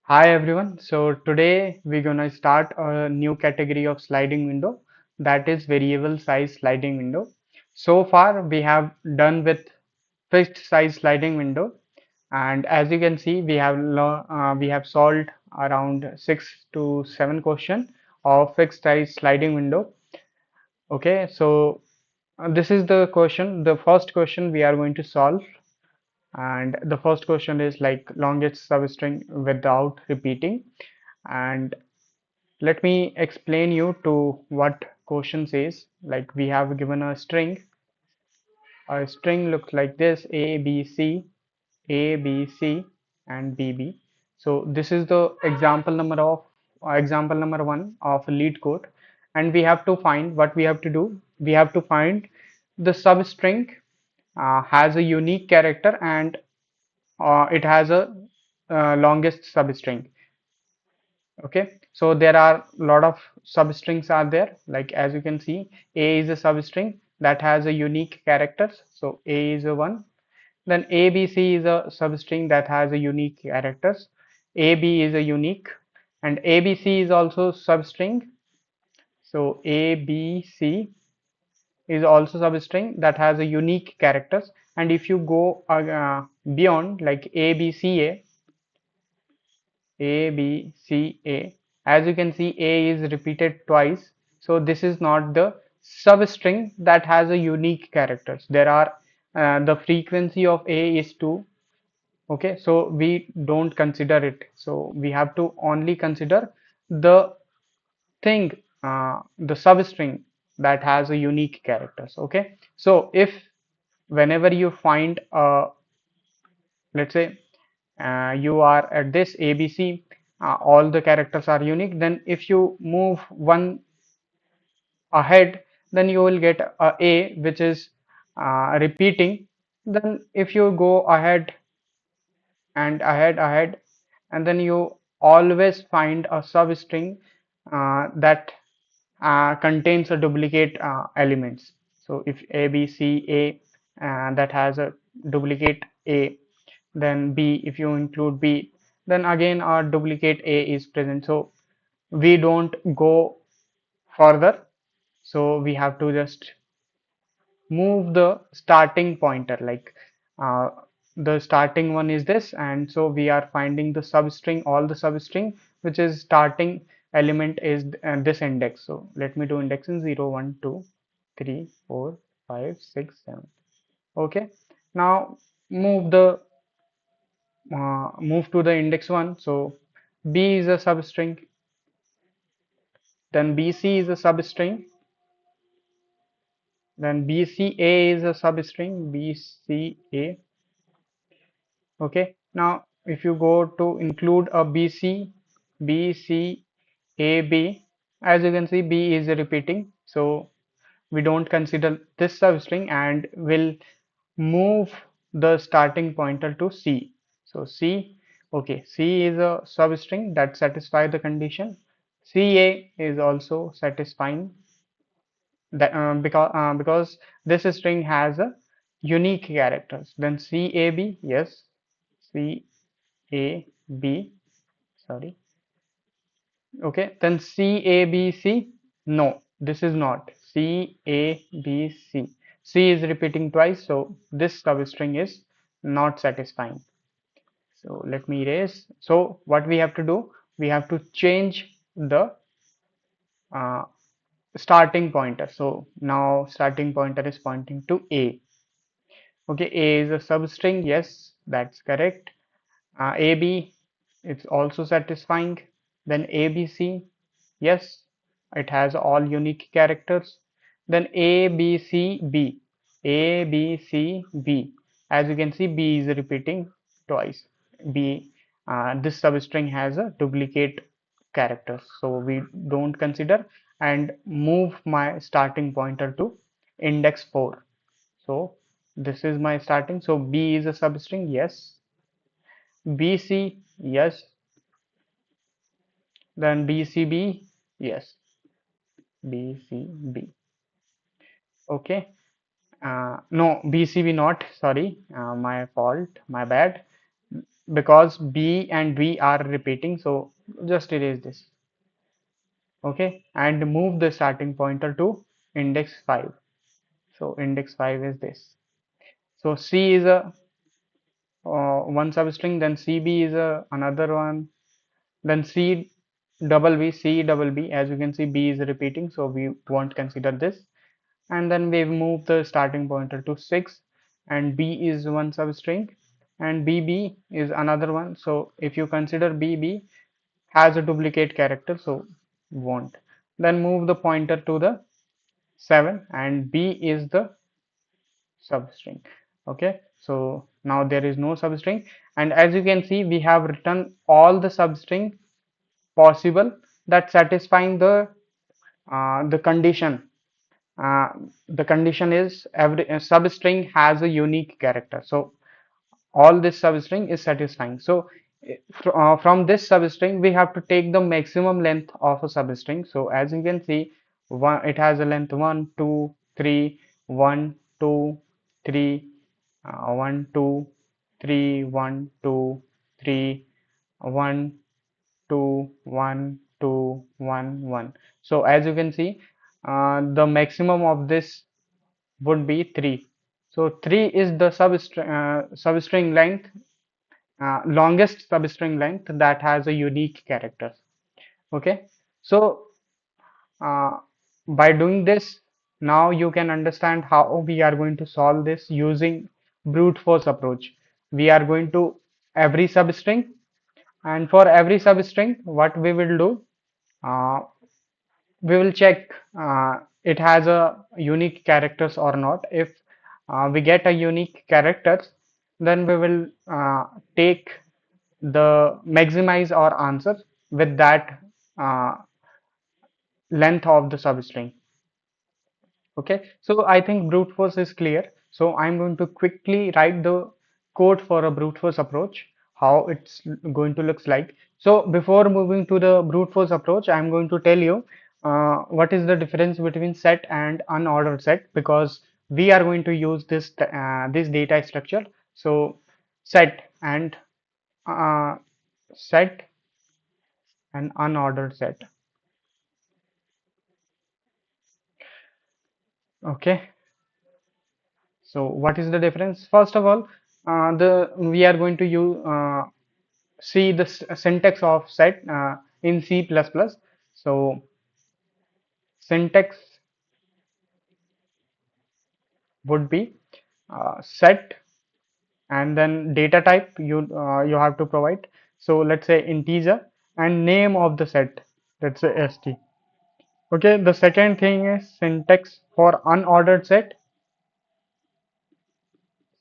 Hi everyone. So today we're gonna start a new category of sliding window, that is variable size sliding window. So far we have done with fixed size sliding window, and as you can see we have solved around 6 to 7 question of fixed size sliding window. Okay, so this is the first question we are going to solve, and the first question is like longest substring without repeating. And let me explain you to what question says. Like we have given a string. A string looks like this: A, B, C, A, B, C, and B, B. So this is the example number one of lead code, and we have to find what we have to do. We have to find the substring has a unique character, and it has a longest substring. Okay, so there are a lot of substrings are there. Like as you can see, A is a substring that has a unique characters. So A is a one. Then ABC is a substring that has a unique characters. AB is a unique, and ABC is also substring. So ABC is also substring that has a unique characters. And if you go beyond, like ABCA, A, B, C, A. As you can see, A is repeated twice. So this is not the substring that has a unique characters. There are the frequency of A is 2. Okay, so we don't consider it. So we have to only consider the thing, the substring that has a unique characters. Okay, so if whenever you find let's say you are at this ABC, all the characters are unique, then if you move one ahead, then you will get a which is repeating. Then if you go ahead and ahead, and then you always find a substring that contains a duplicate elements. So if A, B, C, A, that has a duplicate A, then B, if you include B, then again our duplicate A is present. So we don't go further. So we have to just move the starting pointer, like uh, the starting one is this, and so we are finding the substring, all the substring which is starting element is this index. So let me do indexing 0, 1, 2, 3, 4, 5, 6, 7. Okay, now move the move to the index 1. So B is a substring, then BC is a substring, then BCA is a substring, BCA. Okay, now if you go to include a BC, BC, AB, as you can see, B is repeating, so we don't consider this substring and will move the starting pointer to C. So C, okay, C is a substring that satisfies the condition. CA is also satisfying that because this string has a unique characters. Then CAB, yes, CAB, sorry. Okay, then CABC, no, this is not CABC. C is repeating twice, so this substring is not satisfying. So let me erase. So what we have to do, we have to change the uh, starting pointer. So now starting pointer is pointing to A. Okay, A is a substring, yes, that's correct. AB, it's also satisfying. Then ABC, yes, it has all unique characters. Then ABCB, ABCB. As you can see, B is repeating twice. B, this substring has a duplicate characters, so we don't consider and move my starting pointer to index 4. So this is my starting. So B is a substring, yes. BC, yes. Then BCB, yes. BCB. Okay. No, BCB not. Sorry, my fault. My bad. because B and B are repeating, so just erase this. Okay, and move the starting pointer to index 5. So index 5 is this. So C is a one substring, then CB is a another one, then C double B, C double B. As you can see, B is repeating, so we won't consider this. And then we move the starting pointer to 6, and B is one substring, and BB is another one. So if you consider BB has a duplicate character, so won't. Then move the pointer to the 7, and B is the substring. Okay, so now there is no substring, and as you can see, we have written all the substring possible that satisfying the condition. uh, the condition is every substring has a unique character, so all this substring is satisfying. So from this substring we have to take the maximum length of a substring. So as you can see, it has a length 1 2 3 1 2 3 1 2 3 1 2 3 1 2 1 2 1 1. So as you can see, the maximum of this would be 3. So 3 is the substring length, longest substring length that has a unique character. Okay, so uh, by doing this, now you can understand how we are going to solve this using brute force approach. We are going to every substring, and for every substring, what we will do, uh, we will check it has a unique characters or not. If we get a unique characters, then we will take the maximize our answer with that uh, length of the substring. Okay, so I think brute force is clear. So I'm going to quickly write the code for a brute force approach, how it's going to looks like. So before moving to the brute force approach, I'm going to tell you what is the difference between set and unordered set, because we are going to use this data structure. So set and uh, set and unordered set. Okay, so what is the difference? First of all, the we are going to use see the syntax of set in C++. So syntax would be set, and then data type you have to provide. So let's say integer, and name of the set, let's say st. Okay, the second thing is syntax for unordered set.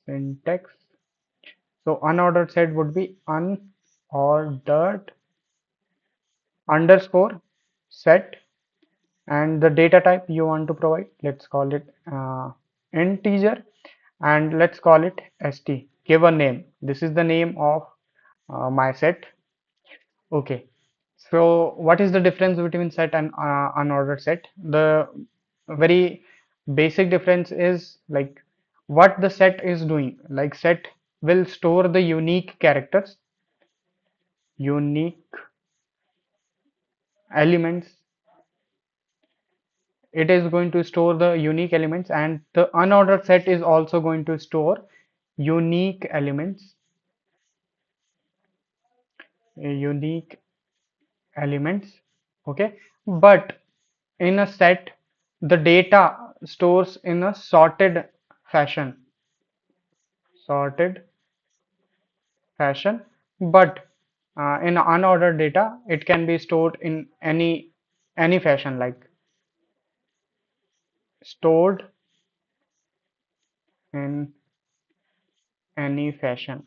Syntax, so unordered set would be unordered underscore set, and the data type you want to provide, let's call it integer, and let's call it st. Give a name, this is the name of my set. Okay, so what is the difference between set and unordered set? The very basic difference is like what the set is doing. Like set will store the unique characters, unique elements. It is going to store the unique elements, and the unordered set is also going to store unique elements, unique elements. Okay, but in a set the data stores in a fashion sorted fashion, but in unordered data it can be stored in any fashion, like stored in any fashion.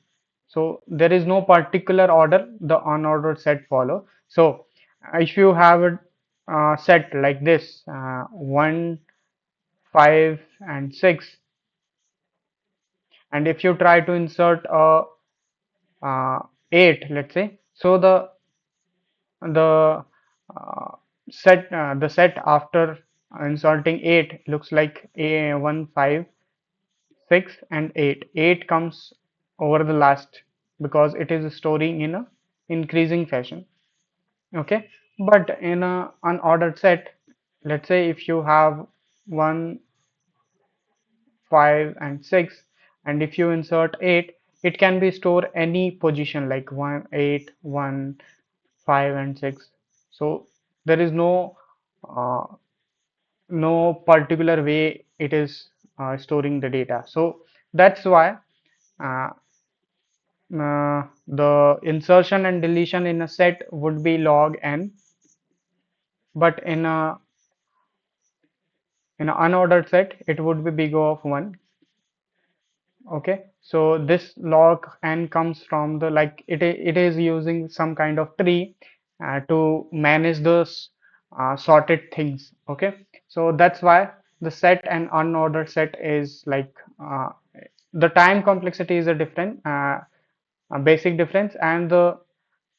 So there is no particular order the unordered set follow. So if you have a set like this 1 5 and 6, and if you try to insert a 8, let's say, so the uh, the set after inserting 8 looks like a 1 5 6 and 8 comes over the last. because it is storing in a increasing fashion. Okay, but in a unordered set, let's say if you have 1, 5 and 6, and if you insert 8, it can be stored any position like 1, 8, 1, 5 and 6. So there is uh, no particular way it is storing the data. So that's why uh, the insertion and deletion in a set would be log n, but in an unordered set it would be big O of 1. Okay, so this log n comes from the, like, it is using some kind of tree to manage those sorted things. Okay, so that's why the set and unordered set is like the time complexity is a different a basic difference, and the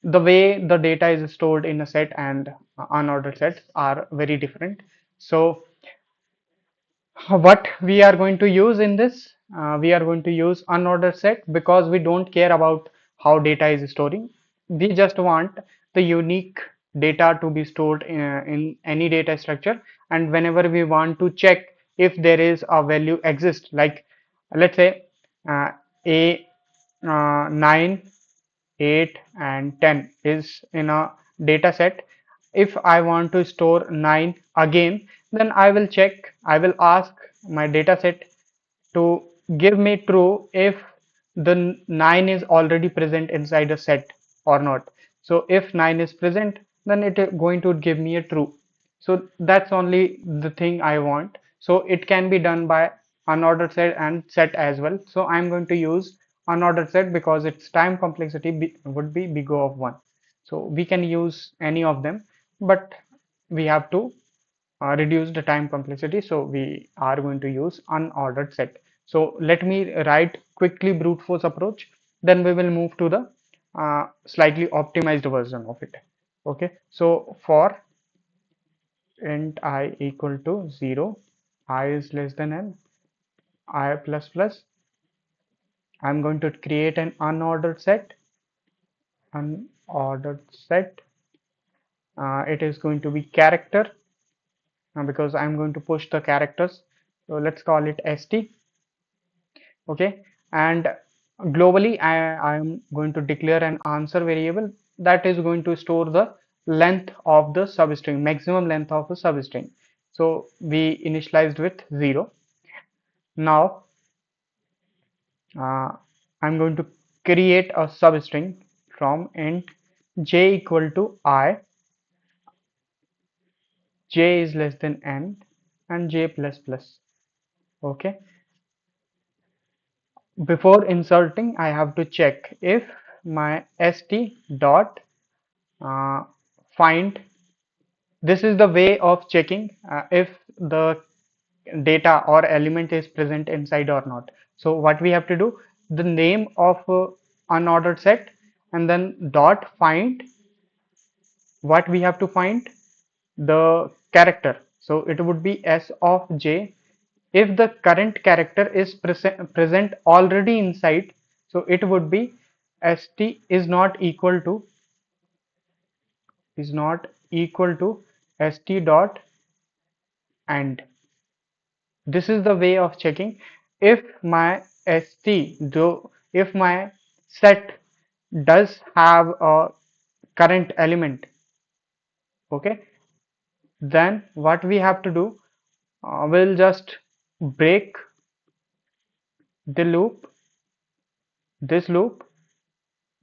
way the data is stored in a set and unordered sets are very different. So what we are going to use in this, we are going to use unordered set because we don't care about how data is storing. We just want the unique data to be stored in any data structure, and whenever we want to check if there is a value exists, like let's say uh, a 9, 8 and 10 is in a data set. If I want to store 9 again, then I will check, I will ask my data set to give me true if the 9 is already present inside a set or not. So if 9 is present, then it is going to give me a true. So that's only the thing I want. So it can be done by unordered set and set as well. So I'm going to use unordered set because its time complexity would be big O of 1. So we can use any of them, but we have to reduce the time complexity, so we are going to use unordered set. So let me write quickly brute force approach, then we will move to the slightly optimized version of it. Okay, so for int I equal to 0, I is less than n, I plus plus, I'm going to create an unordered set. It is going to be character because I'm going to push the characters. So let's call it st. Okay, and globally I am going to declare an answer variable that is going to store the length of the substring, maximum length of a substring. So we initialized with 0. Now uh, I'm going to create a substring from int j equal to I, j is less than n, and j plus plus. Okay, before inserting I have to check if my st dot uh, find. This is the way of checking if the data or element is present inside or not. So what we have to do, the name of unordered set, and then dot find, what we have to find, the character. So it would be s of j. If the current character is present already inside, so it would be st is not equal to st dot and. This is the way of checking if my if my set does have a current element. Okay, then what we have to do, we'll just break the loop, this loop.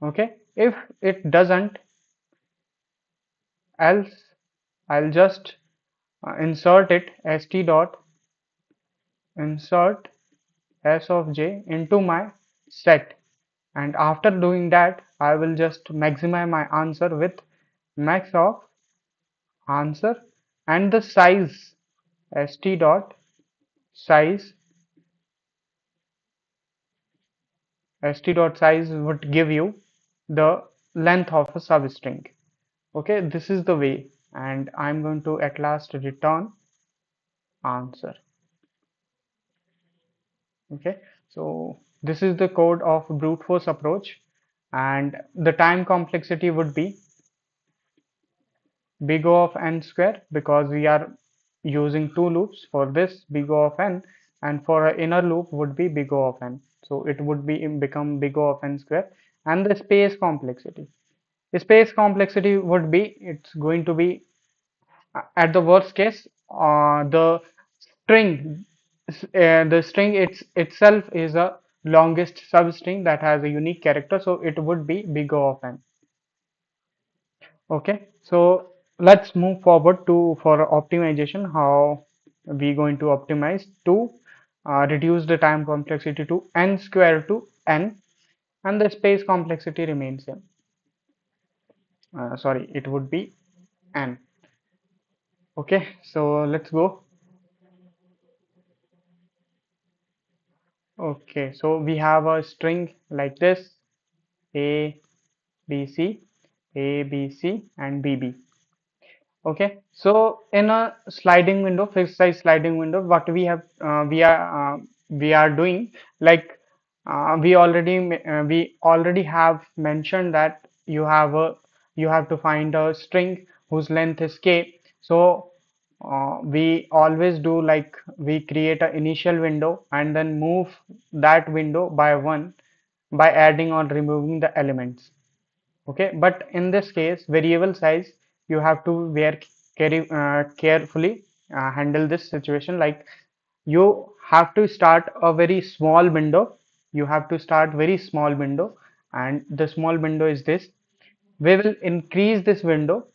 Okay, if it doesn't, else I'll just insert it st dot insert s of j into my set, and after doing that I will just maximize my answer with max of answer, and the size st dot size size would give you the length of a substring. Okay, this is the way, and I'm going to at last return answer. Okay, so this is the code of brute force approach. and the time complexity would be big O of n square, because we are using two loops for this big O of n, and for an inner loop would be big O of n. So it would be become big O of n square. And the space complexity. The space complexity would be, it's going to be at the worst case, string the string itself is a longest substring that has a unique character, so it would be big O of n. Okay, so let's move forward to for optimization, how we going to optimize to reduce the time complexity to n square to n, and the space complexity remains same. Sorry, it would be n. Okay, so let's go. Okay, so we have a string like this: a b c, a b c, and b b. Okay, so in a sliding window, fixed size sliding window, what we are doing, like we already have mentioned that you have to find a string whose length is k. So we always do like we create an initial window and then move that window by one by adding or removing the elements. Okay, but in this case variable size, you have to carefully handle this situation. Like you have to start a very small window, you have to start very small window, and the small window is this. We will increase this window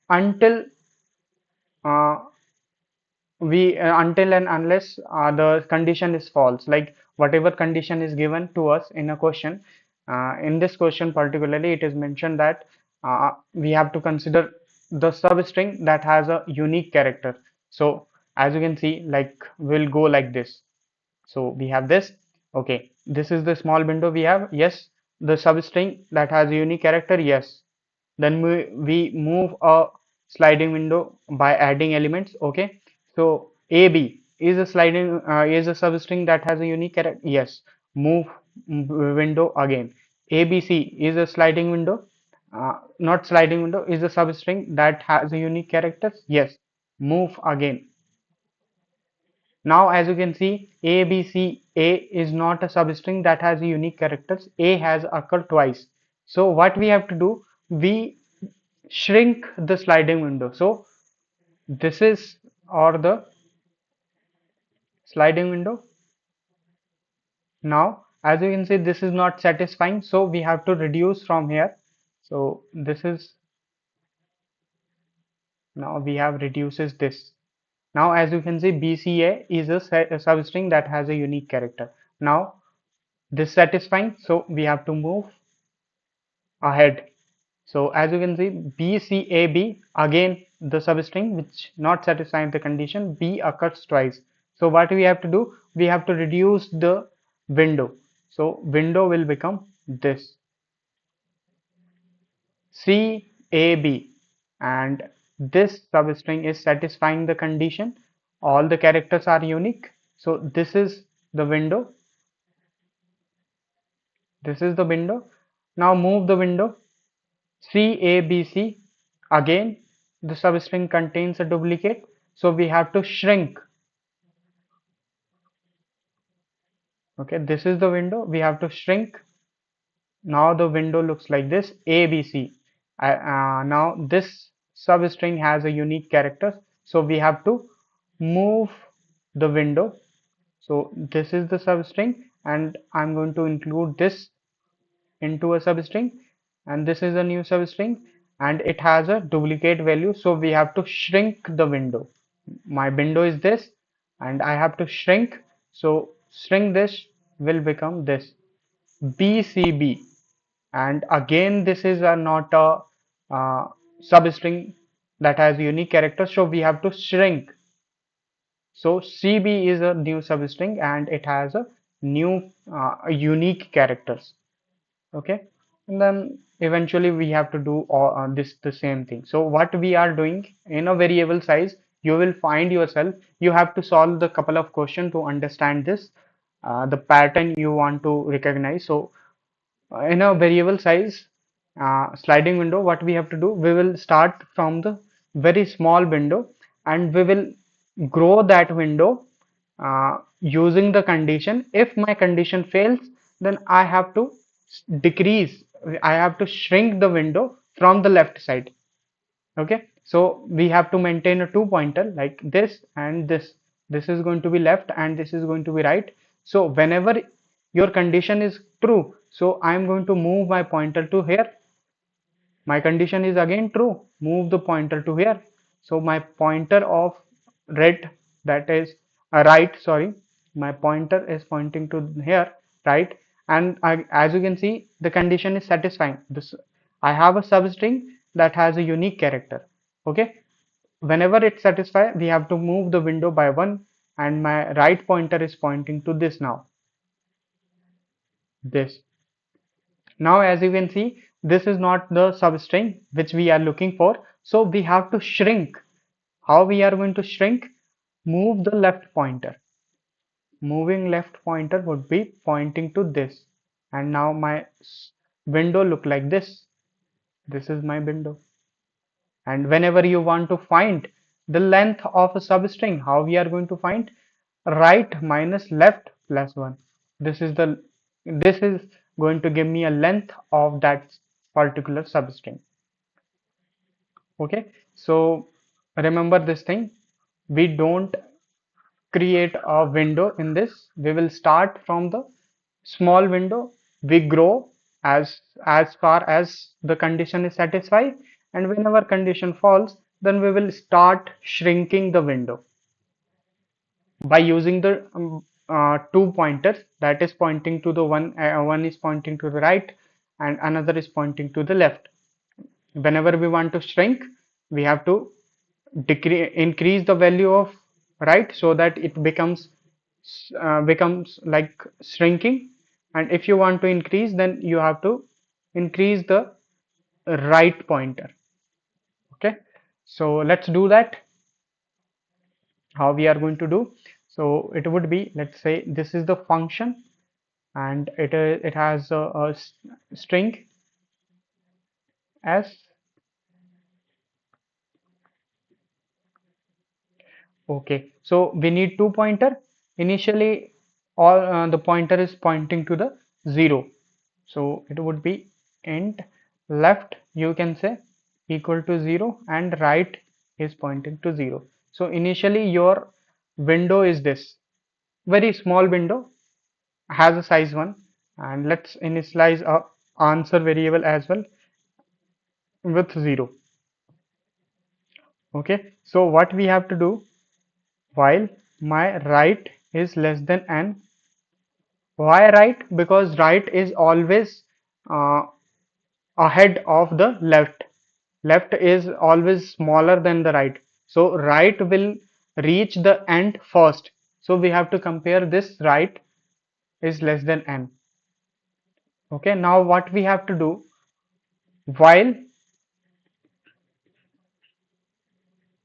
until uh, we until and unless the condition is false, like whatever condition is given to us in a question. In this question particularly, it is mentioned that we have to consider the substring that has a unique character. So as you can see, like we'll go like this. So we have this. Okay, this is the small window we have. Yes, the substring that has a unique character. Yes, then we move a sliding window by adding elements. Okay, so AB is a is a substring that has a unique character. Yes, move window again. ABC is a sliding window, not sliding window, is a substring that has a unique character. Yes, move again. Now, as you can see, A, B, C, A is not a substring that has unique characters. A has occurred twice. So what we have to do, we shrink the sliding window. So this is or the sliding window. Now, as you can see, this is not satisfying. So we have to reduce from here. So this is, now we have reduces this. Now, as you can see, BCA is a substring that has a unique character. Now, this satisfying, so we have to move ahead. So as you can see, BCAB, again the substring which not satisfying the condition, B occurs twice. So what we have to do, we have to reduce the window. So window will become this CAB, and this substring is satisfying the condition. All the characters are unique. So this is the window. This is the window. Now move the window. CABC, again the substring contains a duplicate, so we have to shrink. Okay, this is the window, we have to shrink. Now the window looks like this: ABC. Now this substring has a unique character, so we have to move the window. So this is the substring, and I'm going to include this into a substring, and this is a new substring, and it has a duplicate value, so we have to shrink the window. My window is this and I have to shrink, so shrink this will become this BCB, and again this is not a substring that has unique character, so we have to shrink. So CB is a new substring and it has a new unique characters. Okay, and then eventually we have to do all, this the same thing. So what we are doing in a variable size, you will find yourself, you have to solve the couple of questions to understand this. the pattern you want to recognize. So in a variable size sliding window, what we have to do, we will start from the very small window and we will grow that window using the condition. If my condition fails, then I have to decrease, I have to shrink the window from the left side. Okay, so we have to maintain a two pointer like this and this is going to be left and this is going to be right. So whenever your condition is true, so I am going to move my pointer to here. My condition is again true, move the pointer to here. So my pointer of red, that is right, sorry, my pointer is pointing to here, right. And as you can see, the condition is satisfying. This, I have a substring that has a unique character. Okay, whenever it satisfies, we have to move the window by one, and my right pointer is pointing to this now, this. Now, as you can see, this is not the substring which we are looking for. So we have to shrink. How we are going to shrink? Move the left pointer. Moving left pointer would be pointing to this. And now my window look like this. This is my window. And whenever you want to find the length of a substring, how we are going to find? Right minus left plus 1. This is the, this is going to give me a length of that particular substring. Okay, so remember this thing. We don't create a window in this. We will start from the small window. We grow as far as the condition is satisfied, and whenever condition falls, then we will start shrinking the window by using the two pointers, that is pointing to the one is pointing to the right and another is pointing to the left. Whenever we want to shrink, we have to increase the value of right, so that it becomes like shrinking. And if you want to increase, then you have to increase the right pointer. Okay, so let's do that. How we are going to do? So it would be, let's say this is the function, and it has a string s. Okay, so we need two pointer. Initially, all the pointer is pointing to the 0. So it would be int left, you can say, equal to 0, and right is pointing to 0. So initially your window is this very small window, has a size 1, and let's initialize a answer variable as well with 0. Okay, so what we have to do, while my right is less than n. Why right? Because right is always uh, ahead of the left. Left is always smaller than the right. So right will reach the end first. So we have to compare this right is less than n. Okay, now what we have to do, while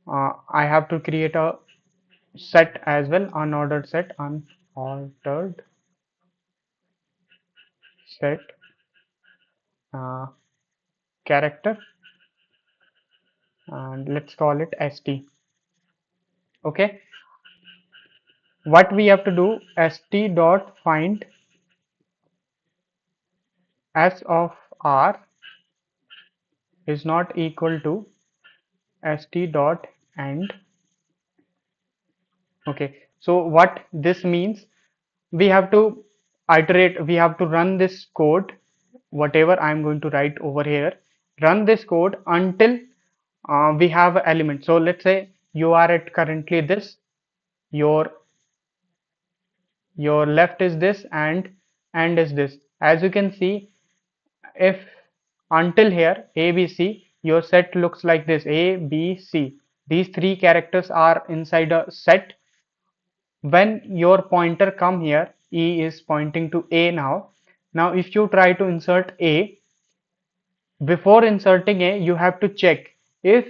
I have to create a set as well, unordered set, unordered set uh, character, and let's call it st. Okay, what we have to do, st dot find s of r is not equal to st dot end. Okay, so what this means, we have to iterate, we have to run this code, whatever I'm going to write over here, run this code until we have an element. So let's say you are at currently this, your left is this and end is this. As you can see, if until here ABC, your set looks like this, ABC. These three characters are inside a set. When your pointer come here, E is pointing to A now. Now if you try to insert A, before inserting A, you have to check if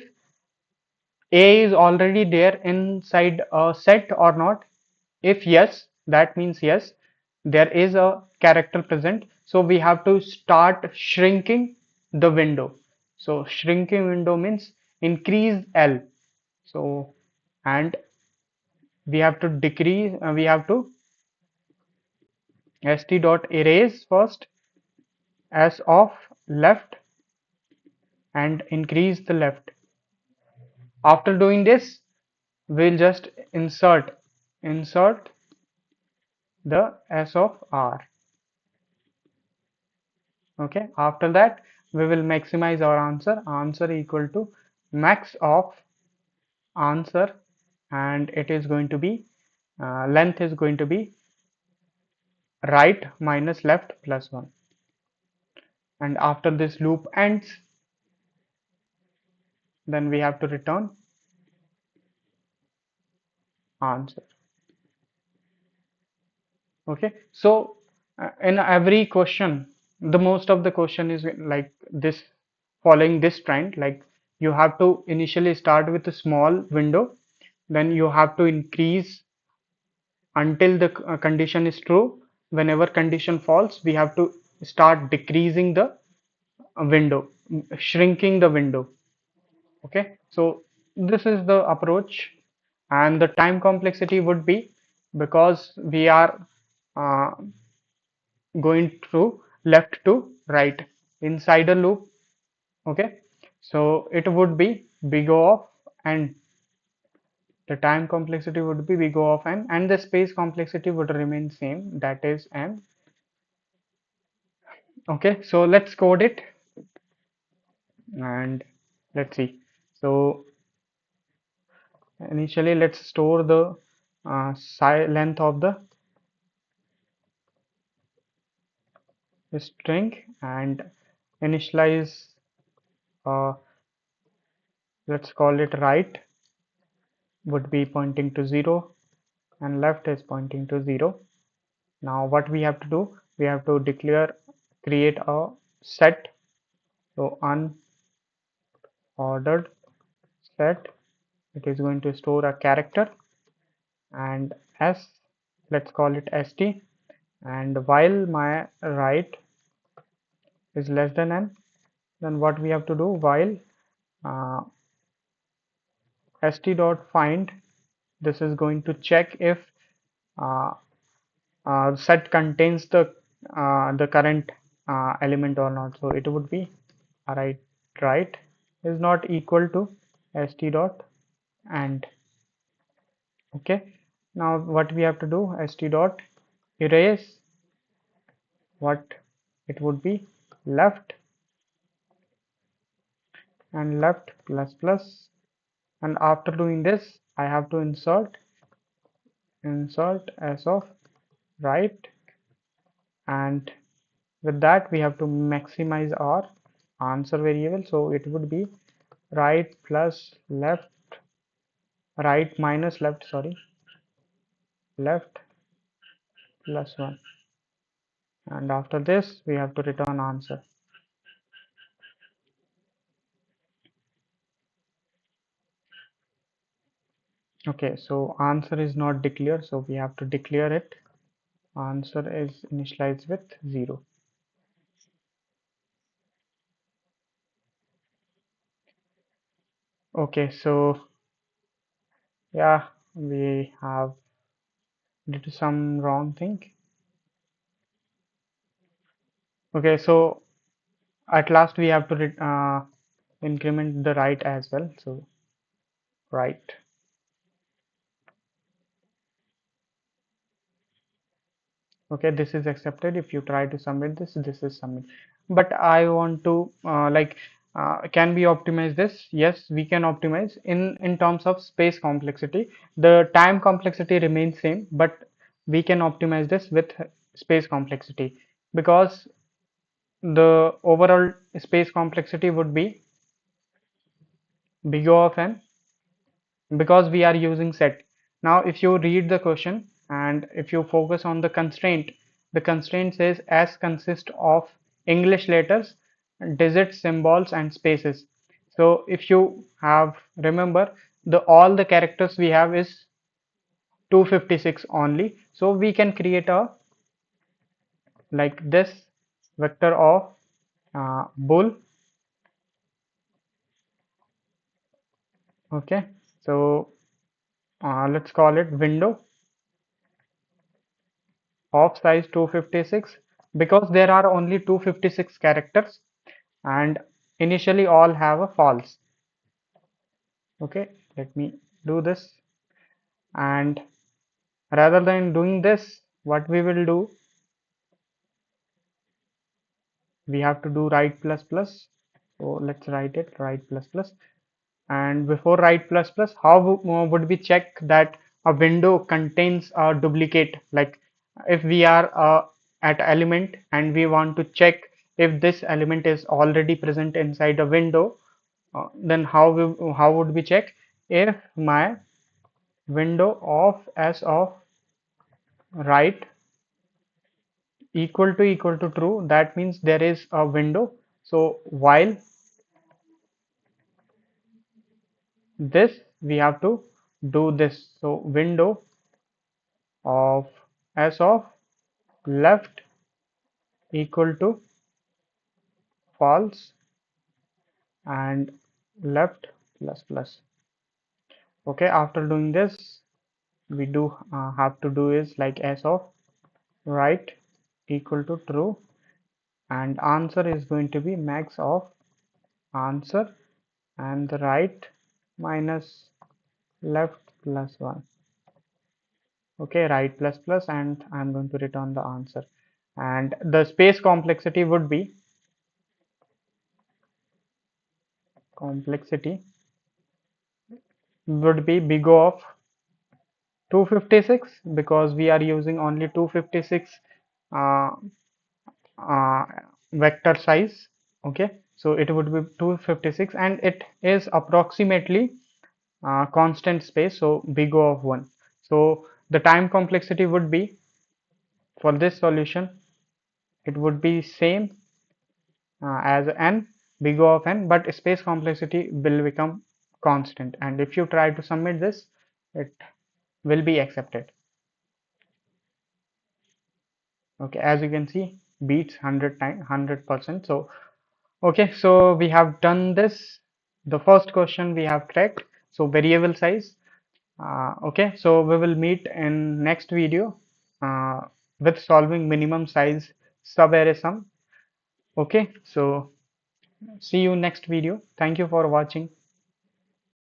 A is already there inside a set or not. If yes, that means yes. there is a character present, so we have to start shrinking the window. So shrinking window means increase L. So and we have to decrease, we have to st dot erase first s of left and increase the left. After doing this, we'll just insert the s of r. Okay, after that we will maximize our answer equal to max of answer, and it is going to be length is going to be right minus left plus 1, and after this loop ends, then we have to return answer. Okay, so in every question, the most of the question is like this, following this trend, like you have to initially start with a small window, then you have to increase until the condition is true. Whenever condition false, we have to start decreasing the window, shrinking the window. Okay, so this is the approach, and the time complexity would be, because we are uh, going through left to right inside a loop. Okay, so it would be big O of n. The time complexity would be big O of n, and the space complexity would remain same, that is m. Okay, so let's code it and let's see. So initially let's store the length of the string and initialize, uh, let's call it right would be pointing to 0 and left is pointing to 0. Now what we have to do, we have to create a set. So unordered set, it is going to store a character, and s, let's call it st, and while my right is less than n, then what we have to do, while uh, st dot find, this is going to check if uh, set contains the current element or not. So it would be right is not equal to st dot and. Okay, now what we have to do, st dot erase, what it would be, left and left plus plus, and after doing this I have to insert s of right, and with that we have to maximize our answer variable. So it would be right plus left, right minus left, sorry, left plus 1, and after this we have to return answer. Okay, so answer is not declared, so we have to declare it. Answer is initialized with 0. Okay, so yeah, we have did some wrong thing. Okay, so at last we have to increment the right as well. So right. Okay, this is accepted. If you try to submit this, this is submit. But I want to can we optimize this? Yes, we can optimize in terms of space complexity. The time complexity remains same, but we can optimize this with space complexity, because the overall space complexity would be big O of n, because we are using set. Now if you read the question and if you focus on the constraint says s consists of English letters, digits, symbols and spaces. So if you have remember, the all the characters we have is 256 only, so we can create a like this vector of bool. Okay, so let's call it window of size 256 because there are only 256 characters and initially all have a false. Okay, let me do this, and rather than doing this, what we will do, we have to do write plus plus. So let's write it write plus plus. And before write plus plus, how would we check that a window contains a duplicate? Like if we are at element and we want to check if this element is already present inside a window, then how would we check? If my window of s of right equal to true, that means there is a window. So while this, we have to do this. So window of s of left equal to false and left plus plus. Okay, after doing this, we do have to do is like s of right equal to true, and answer is going to be max of answer and the right minus left plus 1. Okay, right plus plus, and I'm going to return the answer. And the space complexity would be big O of 256 because we are using only 256 uh, uh, vector size. Okay, so it would be 256 and it is approximately constant space, so big O of 1. So the time complexity would be, for this solution, it would be same as n, big O of n, but space complexity will become constant, and if you try to submit this, it will be accepted. Okay, as you can see, beats 100%. So okay, so we have done this. The first question we have cracked. So variable size. Okay, so we will meet in next video uh, with solving minimum size sub-array sum. Okay, so see you next video. Thank you for watching.